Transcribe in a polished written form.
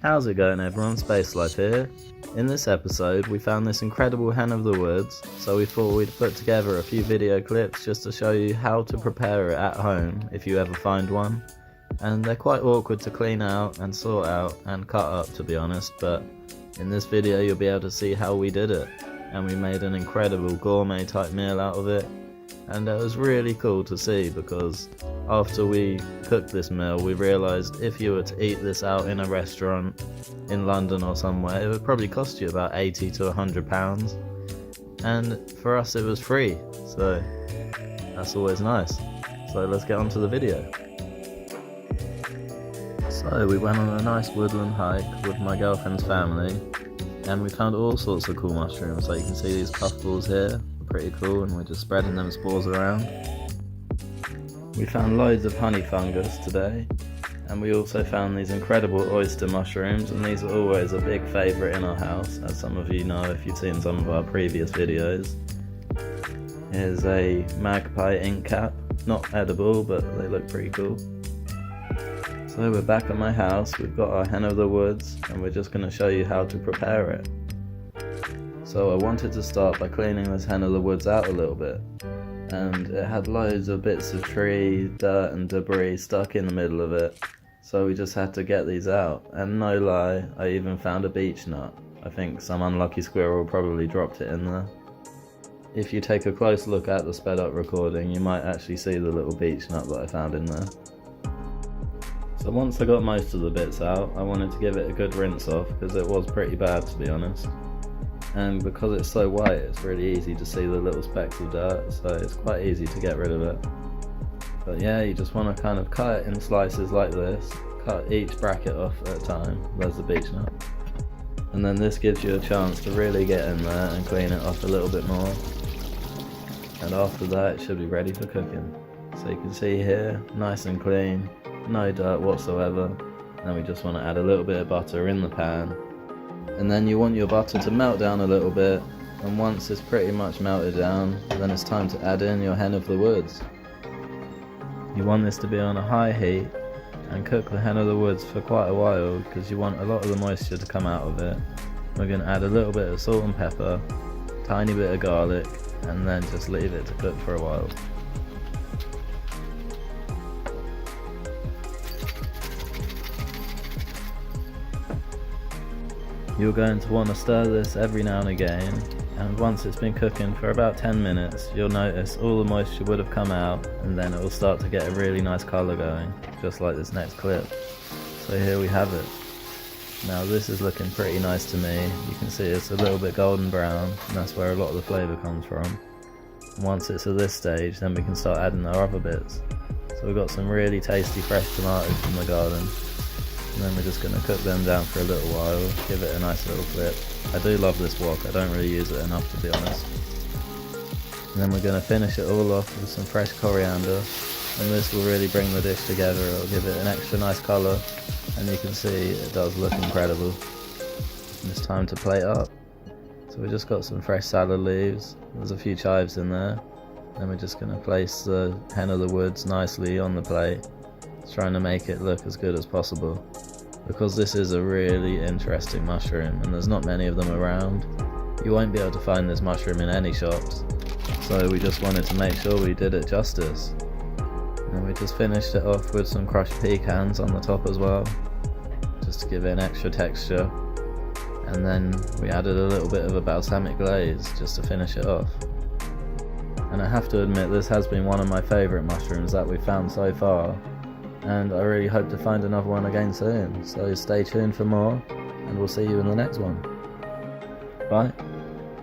How's it going everyone, Space Life here. In this episode we found this incredible hen of the woods, so we thought we'd put together a few video clips just to show you how to prepare it at home if you ever find one. And they're quite awkward to clean out and sort out and cut up, to be honest, but in this video you'll be able to see how we did it. And we made an incredible gourmet type meal out of it. And it was really cool to see, because after we cooked this meal we realised if you were to eat this out in a restaurant in London or somewhere, it would probably cost you about £80 to £100, and for us it was free, so that's always nice. So let's get on to the video. So we went on a nice woodland hike with my girlfriend's family, and we found all sorts of cool mushrooms. So you can see these puffballs here, pretty cool, and we're just spreading them spores around. We found loads of honey fungus today, and we also found these incredible oyster mushrooms, and these are always a big favourite in our house, as some of you know if you've seen some of our previous videos. Here's a magpie ink cap, not edible but they look pretty cool. So we're back at my house, we've got our hen of the woods, and we're just going to show you how to prepare it. So I wanted to start by cleaning this hen of the woods out a little bit, and it had loads of bits of tree, dirt and debris stuck in the middle of it, so we just had to get these out. And no lie, I even found a beech nut. I think some unlucky squirrel probably dropped it in there. If you take a close look at the sped up recording, you might actually see the little beech nut that I found in there. So once I got most of the bits out, I wanted to give it a good rinse off, because it was pretty bad, to be honest. And because it's so white, it's really easy to see the little specks of dirt, so it's quite easy to get rid of it. But yeah, you just want to kind of cut it in slices like this, cut each bracket off at a time. There's the beech nut. And then this gives you a chance to really get in there and clean it off a little bit more. And after that it should be ready for cooking. So you can see here, nice and clean, no dirt whatsoever. And we just want to add a little bit of butter in the pan. And then you want your butter to melt down a little bit, and once it's pretty much melted down, then it's time to add in your hen of the woods. You want this to be on a high heat and cook the hen of the woods for quite a while, because you want a lot of the moisture to come out of it. We're going to add a little bit of salt and pepper, tiny bit of garlic, and then just leave it to cook for a while. You're going to want to stir this every now and again, and once it's been cooking for about 10 minutes, you'll notice all the moisture would have come out, and then it will start to get a really nice colour going, just like this next clip. So here we have it. Now this is looking pretty nice to me. You can see it's a little bit golden brown, and that's where a lot of the flavour comes from. And once it's at this stage, then we can start adding our other bits. So we've got some really tasty fresh tomatoes from the garden. And then we're just going to cook them down for a little while, give it a nice little flip. I do love this wok, I don't really use it enough, to be honest. And then we're going to finish it all off with some fresh coriander, and this will really bring the dish together. It'll give it an extra nice colour, and you can see it does look incredible. And it's time to plate up. So we just got some fresh salad leaves, there's a few chives in there. Then we're just going to place the hen of the woods nicely on the plate, trying to make it look as good as possible, because this is a really interesting mushroom and there's not many of them around. You won't be able to find this mushroom in any shops, so we just wanted to make sure we did it justice. And we just finished it off with some crushed pecans on the top as well, just to give it an extra texture. And then we added a little bit of a balsamic glaze just to finish it off. And I have to admit, this has been one of my favourite mushrooms that we've found so far, and I really hope to find another one again soon. So stay tuned for more, and we'll see you in the next one. Bye.